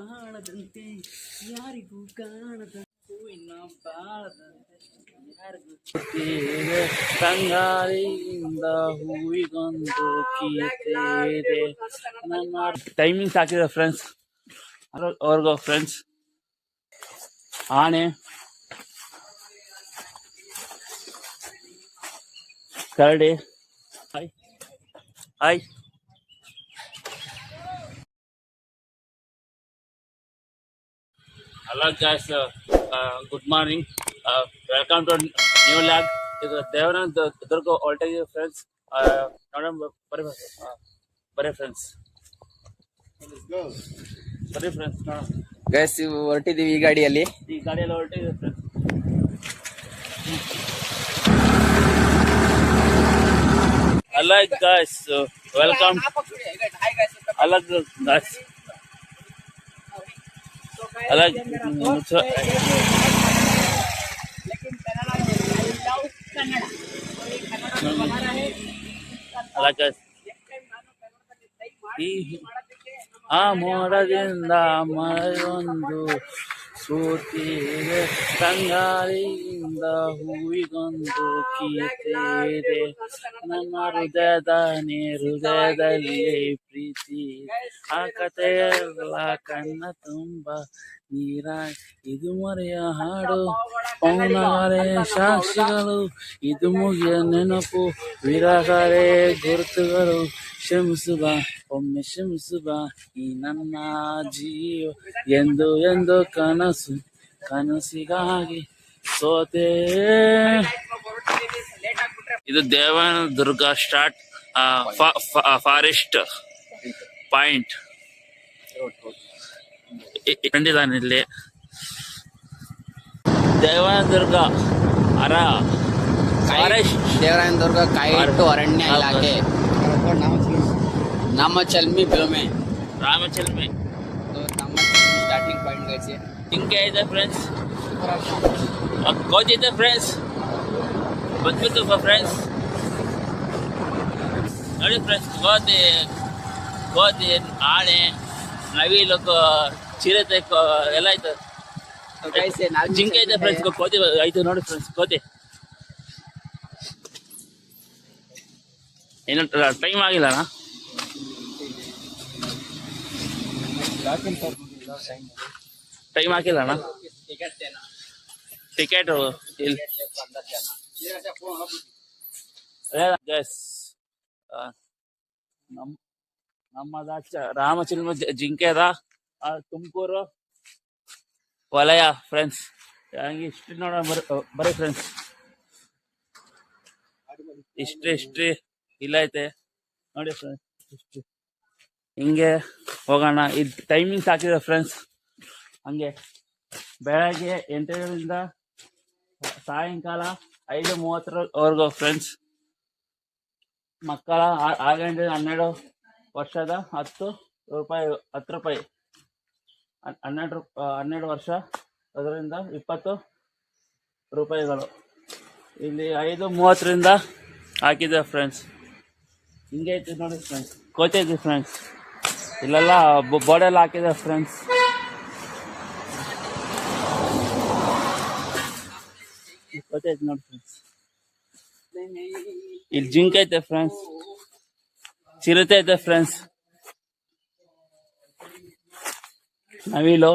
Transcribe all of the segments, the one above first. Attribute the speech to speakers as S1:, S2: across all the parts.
S1: ಬಾಳದಂತೆ ಯಾರಿಗೂ ಕಾಣದ ಹೂವಿನ ಬಾಳದಂತೆ ಯಾರಿಗೂ ತಂಗಾಳಿಯಿಂದ ಹೂವಿಗೊಂದು ಕೀತೆ ನನ್ನ ಟೈಮಿಂಗ್ಸ್ ಹಾಕಿದ ಫ್ರೆಂಡ್ಸ್ ಅವ್ರಿಗೋ ಫ್ರೆಂಡ್ಸ್ ಆನೆ ಕರಡಿ hi hi Hello guys, good morning. Welcome to new lab. This is Devanand Durga Voltage friends. Bare friends. Let's go. Bare friends.
S2: Guys ಹೊರಟಿದೀವಿ ಈ ಗಾಡಿಯಲ್ಲಿ
S1: ಹೊರಟಿದ್ದೀವಿ friends. Hello guys, welcome. Hello guys. अलग ಆ ಮೋಡದಿಂದ ಮಳೆಯೊಂದು ಸೂತಿದೆ ತಂಗಾಳಿಯಿಂದ ಹೂವಿಗೊಂದು ಕೀತೆ ನಮ್ಮ ಹೃದಯದಲ್ಲಿ ಪ್ರೀತಿ ಆ ಕಥೆಯೆಲ್ಲ ಕಣ್ಣ ತುಂಬ ನೀರ ಇದು ಮರೆಯ ಹಾಡು ಪೌನಗರೆ ಸಾಕ್ಷಿಗಳು ಇದು ಮುಗಿಯ ನೆನಪು ವಿರಗರೆ ಗುರುತುಗಳು ಕ್ಷಮಿಸುವ ಒಮ್ಮೆ ಕ್ಷಮಿಸುವ ಈ ನನ್ನ ಜೀವ ಎಂದು ಎಂದು ಕನಸಿಗಾಗಿ ಸೋತೆ. ಇದು ದೇವನದುರ್ಗ ಸ್ಟಾರ್ಟ್ ಫಾರೆಸ್ಟ್ ಪಾಯಿಂಟ್ ಖಂಡಿತಾನೆ ಇಲ್ಲಿ ದೇವನದುರ್ಗ ಫಾರೆಸ್ಟ್
S2: ದೇವರಾಯನದುರ್ಗ ಕಾಯಿಟ್ಟು ಅರಣ್ಯ ಇಲಾಖೆ ನಾಮಚಲ್ಮಿ ಬಿಲುಮೆ
S1: ರಾಮಚಲ್ಮಿ
S2: ಸ್ಟಾರ್ಟಿಂಗ್ ಪಾಯಿಂಟ್ ಗೈಸಿ
S1: ಹಿಂಗೆ ಇದೆ ಫ್ರೆಂಡ್ಸ್. ಕೋಚ್ ಇದೆ ಫ್ರೆಂಡ್ಸ್, ಬಂದ್ಬಿಟ್ಟು ಫ್ರೆಂಡ್ಸ್ ನೋಡಿ ಫ್ರೆಂಡ್ಸ್. ಕೋತಿ ಆನೆ ನವಿಲು ಚಿರತೆ ಎಲ್ಲ ಆಯ್ತು. ಜಿಂಕೆ ಇದೆ ಫ್ರೆಂಡ್ಸ್, ಕೋತಿ ಆಯ್ತು ನೋಡಿ ಫ್ರೆಂಡ್ಸ್. ಕೋತಿ ಏನು ಟೈಮ್ ಆಗಿಲ್ಲ ಅಣ್ಣ, ಟೈಮ್ ಹಾಕಿಲ್ಲ ಅಣ್ಣ. ಟಿಕೆಟ್ ನಮ್ಮದ ರಾಮಚಿಲ್ಮ ಜಿಂಕೆ ಅದ ತುಮಕೂರು ವಲಯ ಫ್ರೆಂಡ್ಸ್. ಹಂಗೆ ಹಿಸ್ಟ್ರಿ ನೋಡೋಣ ಬರೀ ಫ್ರೆಂಡ್ಸ್. ಹಿಸ್ಟ್ರಿ ಇಲ್ಲ ಐತೆ ನೋಡಿ ಫ್ರೆಂಡ್ಸ್. ಹಿಸ್ಟ್ರಿ ಹಿಂಗೆ ಹೋಗೋಣ. ಇದು ಟೈಮಿಂಗ್ಸ್ ಹಾಕಿದೆ ಫ್ರೆಂಡ್ಸ್. ಹಂಗೆ ಬೆಳಗ್ಗೆ 8 ಸಾಯಂಕಾಲ 5:30ವರೆಗೂ ಫ್ರೆಂಡ್ಸ್. ಮಕ್ಕಳ 6 ಗಂಟೆ 12 ವರ್ಷದ 10 ರೂಪಾಯಿ 12 ವರ್ಷ ಅದರಿಂದ 20 ರೂಪಾಯಿಗಳು. ಇಲ್ಲಿ 5:30ರಿಂದ ಹಾಕಿದೆ ಫ್ರೆಂಡ್ಸ್. ಹಿಂಗೆ ಐತಿ ನೋಡಿ ಫ್ರೆಂಡ್ಸ್. ಕೋಚ್ ಐತಿ ಫ್ರೆಂಡ್ಸ್. ಇಲ್ಲೆಲ್ಲ ಬೋರ್ಡೆಲ್ಲ ಹಾಕಿದೆ ಫ್ರೆಂಡ್ಸ್. ಕೋಚ್ ಐತಿ ನೋಡಿ ಫ್ರೆಂಡ್ಸ್. ಇಲ್ಲಿ ಜಿಂಕ್ ಐತೆ ಫ್ರೆಂಡ್ಸ್, ಚಿರತೆ ಐತೆ ಫ್ರೆಂಡ್ಸ್, ನವಿಲು,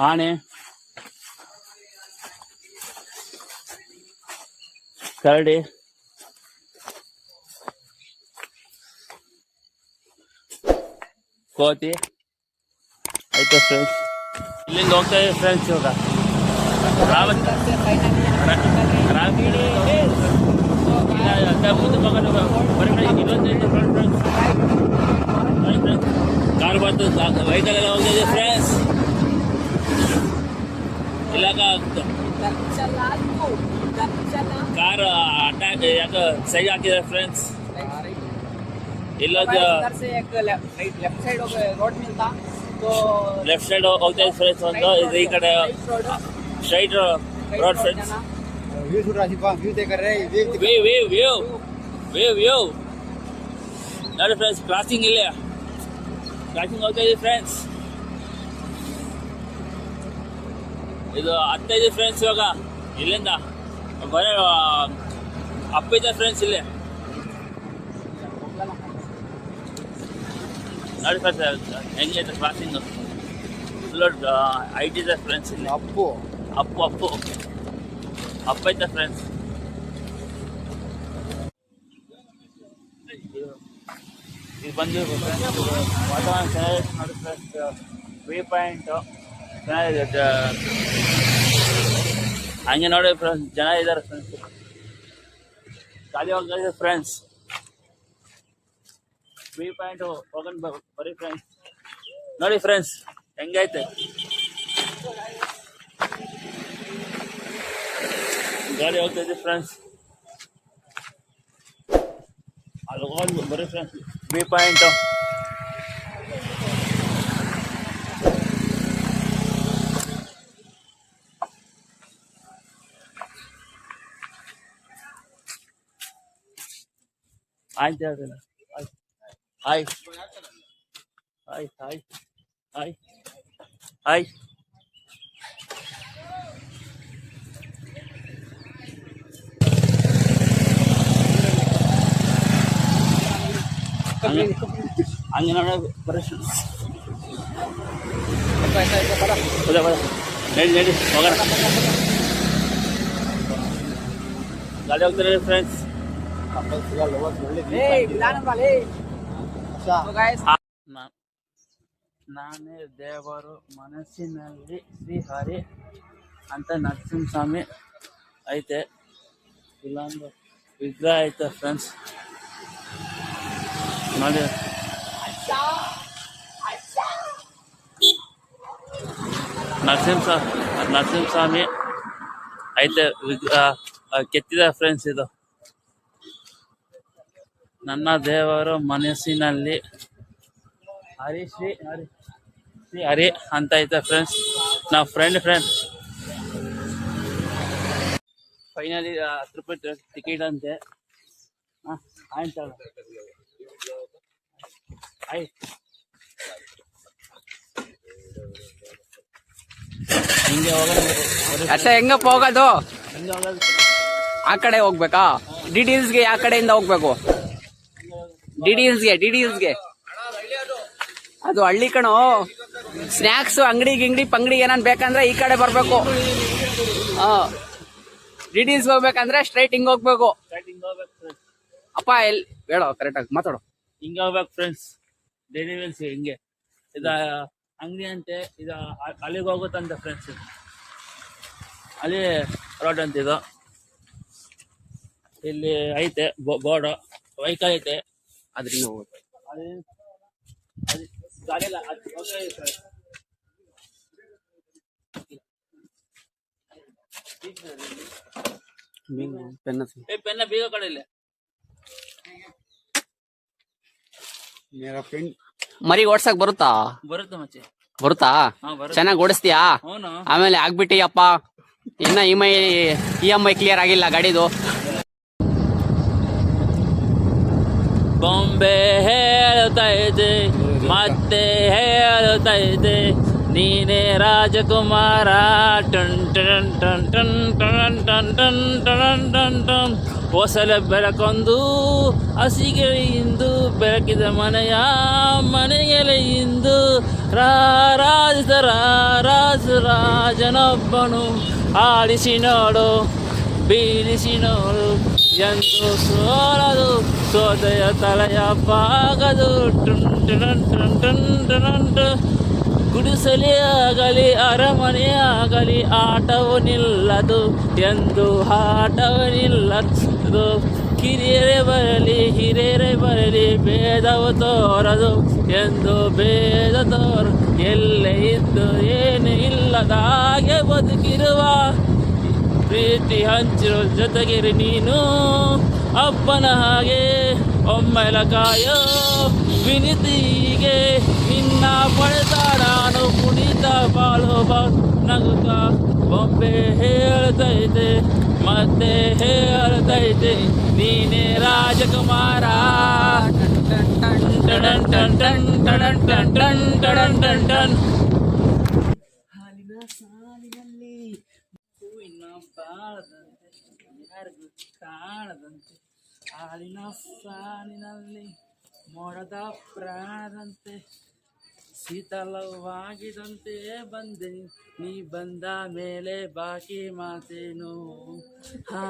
S1: ಆನೆ, ಕರಡಿ, ಕೋತಿ ಐತೆ ಫ್ರೆಂಡ್ಸ್. ಇಲ್ಲಿಂದ ಹೋಗ್ತಾ ಇದೆ ಫ್ರೆಂಡ್ಸ್. ಇವಾಗ ಕಾರ್ ಬಂತು, ವೆಹಿಕಲ್ ಎಲ್ಲ ಹೋಗ್ತಿದೆ ಫ್ರೆಂಡ್ಸ್. ಇಲ್ಲಾಗ ಕಾರ್ ಅಟ್ಯಾಕ್ ಯಾಕೆ ಸೈಡ್ ಹಾಕಿದ್ದಾರೆ ಫ್ರೆಂಡ್ಸ್. ಇಲ್ಲದ ಲೆಫ್ಟ್ ಸೈಡ್ ಹೋಗ್ತಾ ಇದೆ ಫ್ರೆಂಡ್ಸ್. ಒಂದು ಇದು ಈ ಕಡೆ ಸ್ಟ್ರೈಟ್ ರೋಡ್ ಫ್ರೆಂಡ್ಸ್. ವ್ಯೂ ನೋಡಿ ಫ್ರೆಂಡ್ಸ್, ಕ್ರಾಸಿಂಗ್ ಇಲ್ಲೇ ಕ್ರಾಸಿಂಗ್ ಹೋಗ್ತಾ ಇದೆ ಫ್ರೆಂಡ್ಸ್. ಇದು ಹತ್ತಾ ಇದೆ ಫ್ರೆಂಡ್ಸ್. ಇವಾಗ ಇಲ್ಲಿಂದ ಬರೀ ಅಪ್ಪ ಇದೆ ಫ್ರೆಂಡ್ಸ್ ಇಲ್ಲಿ. ನೋಡಿ ಫ್ರೆಂಡ್ಸ್ ಹೆಂಗೈತೆ ಕ್ರಾಸಿಂಗ್. ಐಟ್ ಇದೆ ಫ್ರೆಂಡ್ಸ್ ಇಲ್ಲಿ. ಅಪ್ಪು ಅಪ್ಪ ಐತೆ ಫ್ರೆಂಡ್ಸ್. ಇದು ಬಂದು ವಾತಾವರಣ ಚೆನ್ನಾಗಿದೆ ನೋಡಿ ಫ್ರೆಂಡ್ಸ್. ವ್ಯೂ ಪಾಯಿಂಟ್ ಚೆನ್ನಾಗಿದೆ. ಹಂಗೆ ನೋಡಿ ಫ್ರೆಂಡ್ಸ್, ಜನ ಇದ್ದಾರೆ ಫ್ರೆಂಡ್ಸ್. ಖಾಲಿ ಹೋಗಿದೆ ಫ್ರೆಂಡ್ಸ್. ವ್ಯೂ ಪಾಯಿಂಟ್ ಹೋಗೋಣ ಬರೀ ಫ್ರೆಂಡ್ಸ್. ನೋಡಿ ಫ್ರೆಂಡ್ಸ್ ಹೆಂಗೈತೆ. ಗಾಡಿ ಹೋಗ್ತಾ ಇದೆ ಫ್ರೆಂಡ್ಸ್. ಅಲ್ಲಿ ಹೋಗೋದು ಬರೀ ಫ್ರೆಂಡ್ಸ್ ವ್ಯೂ ಪಾಯಿಂಟ್. ಆಯ್ತು ಹೇಳ್ತೀನಿ. Hi hi hi hi hi. ಹಂಗೆ ನೋಡ ಬರೀ ನಡಿ ಹೋಗೋಣ. ಗಾಡಿ ಹೋಗ್ತಾರೆ ಫ್ರೆಂಡ್ಸ್. ನಾನೇ ದೇವರು ಮನಸ್ಸಿನಲ್ಲಿ ಶ್ರೀಹರಿ ಅಂತ ನರಸಿಂಹಸ್ವಾಮಿ ಐತೆ. ಇಲ್ಲೊಂದು ವಿಗ್ರಹ ಐತೆ ಫ್ರೆಂಡ್ಸ್. ನೋಡಿ ನರಸಿಂಹಸ್ವಾಮಿ ಐತೆ ಕೆತ್ತಿದ ಫ್ರೆಂಡ್ಸ್. ಇದು ನನ್ನ ದೇವರು ಮನಸ್ಸಿನಲ್ಲಿ ಶ್ರೀ ಹರಿ ಅಂತ ಐತೆ ಫ್ರೆಂಡ್ಸ್. ನಾವು ಫ್ರೆಂಡ್ ಫೈನಲಿ 10 ರೂಪಾಯಿ ಟಿಕೆಟ್ ಅಂತೆ. ಆಯ್ತು ಹಿಂಗೆ ಹೋಗೋದು.
S2: ಹೆಂಗಪ್ಪ ಹೋಗೋದು?
S1: ಹಿಂಗೆ ಹೋಗೋದು.
S2: ಆ ಕಡೆ ಹೋಗ್ಬೇಕಾ? ಡಿಟೇಲ್ಸ್ಗೆ ಯಾವ ಕಡೆಯಿಂದ ಹೋಗ್ಬೇಕು? ಡಿಟೇಲ್ಸ್ಗೆ ಅದು ಹಳ್ಳಿ ಕಣೋ. ಸ್ನ್ಯಾಕ್ಸ್ ಅಂಗಡಿ ಗಿಂಗಡಿ ಪಂಗಡಿ ಏನಾನ್ ಬೇಕಂದ್ರೆ ಈ ಕಡೆ ಬರ್ಬೇಕು. ಡಿಟೇಲ್ಸ್ ಹೋಗ್ಬೇಕಂದ್ರೆ ಸ್ಟ್ರೈಟ್ ಹಿಂಗ್ ಹೋಗ್ಬೇಕು. ಅಪ್ಪ ಎಲ್ಲಿ ಹೇಳೋ ಕರೆಕ್ಟಾಗಿ ಮಾತಾಡೋ.
S1: ಹಿಂಗೆ ಹೋಗ್ಬೇಕು ಫ್ರೆಂಡ್ಸ್. ಡೈಲಿ ವೇಲ್ಸ್ ಹಿಂಗೆ ಇದ ಅಂಗಡಿ ಅಂತೆ. ಇದು ಅಲ್ಲಿಗೆ ಹೋಗುತ್ತಂತೆ ಫ್ರೆಂಡ್ಸ್. ಅಲ್ಲಿ ರೋಡ್ ಅಂತ ಇದು. ಇಲ್ಲಿ ಐತೆ ಬೋರ್ಡು ವೆಹಿಕಲ್ ಐತೆ.
S2: ಅದ್ರಿಂದ ಹೋಗುತ್ತೆ.
S1: ಗಾಡಿ ಎಲ್ಲ ಪೆನ್ನ ಬೀಗ ಕಡೆ ಇಲ್ಲ.
S2: ಮರಿ ಓಡ್ಸಕ್ ಬರುತ್ತಾ?
S1: ಬರುತ್ತೆ ಮಚ್ಚೆ.
S2: ಬರುತ್ತಾ? ಚೆನ್ನಾಗಿ ಓಡಿಸ್ತೀಯಾ? ಆಮೇಲೆ ಆಗ್ಬಿಟ್ಟಿಯಪ್ಪ. ಇನ್ನ EMI ಕ್ಲಿಯರ್ ಆಗಿಲ್ಲ ಗಾಡಿದು.
S1: ಬೊಂಬೆ ಹೇಳ್ತಾ ಇದೆ ಮತ್ತೆ ಹೇಳ್ತಾ ಇದೆ ನೀನೇ ರಾಜಕುಮಾರ. ಟನ್ ಟನ್ ಟನ್ ಟನ್ ಟನ್ ಟನ್ ಟನ್ ಟನ್ ಟನ್ ಟನ್. ಹೊಸಲ ಬೆಳಕೊಂದು ಹಸಿಗೆ ಇಂದು ಬೆಳಕಿದ ಮನೆಗೆಲೆ ಇಂದು ರಾಜನೊಬ್ಬನು ಆಡಿಸಿ ನೋಡು ಬೀಳಿಸಿ ನೋಡು ಎಂದು ಸೋಲದು ಸೋದೆಯ ತಲೆಯ ಬಾಗದು. ಟುನ್ ಟನ್ ಟನ್ ಟನ್ ಟನ್ ಟನ್. ಗುಡಿಸಲೇ ಆಗಲಿ ಅರಮನೆ ಆಗಲಿ ಆಟವು ನಿಲ್ಲದು ಎಂದು ಆಟವು ನಿಲ್ಲದು. ಕಿರಿಯರೇ ಬರಲಿ ಹಿರಿಯರೇ ಬರಲಿ ಭೇದವು ತೋರದು ಎಂದು ಭೇದ ತೋರ. ಎಲ್ಲೇ ಇದ್ದು ಏನು ಇಲ್ಲದ ಹಾಗೆ ಬದುಕಿರುವ ಪ್ರೀತಿ ಹಂಚಿರೋ ಜೊತೆಗಿರಿ ನೀನು ಅಪ್ಪನ ಹಾಗೆ ಒಮ್ಮೆಲ ಕಾಯೋ ವಿನಿತಿಗೆ ನಿನ್ನ ಪಡೆದಾಡಾನು ಕುಣಿತ ಬಾಳೋ ನಗುತ್ತ. ಬೊಂಬೆ ಹೇಳ್ತೈತೆ ಮತ್ತೆ ಹೇಳ್ತೈತೆ ನೀನೇ ರಾಜಕುಮಾರ. ಟಡನ್ ಟನ್ ಟನ್ ಟಡನ್ ಟನ್ ಟನ್ ಟಡನ್ ಟನ್ ಟನ್. ಹಾಲಿನ ಸಾಲಿನಲ್ಲಿ ಹೂವಿನ ಬಾಳದಂತೆ ಯಾರಿಗೂ ಕಾಣದಂತೆ, ಹಾಲಿನ ಸಾಲಿನಲ್ಲಿ ಮೋಡದ ಪ್ರಾಣದಂತೆ ಶೀತಲವಾಗಿದಂತೆ ಬಂದೆ ನೀ ಬಂದ ಮೇಲೆ ಬಾಕಿ ಮಾತೇನು. ಹಾ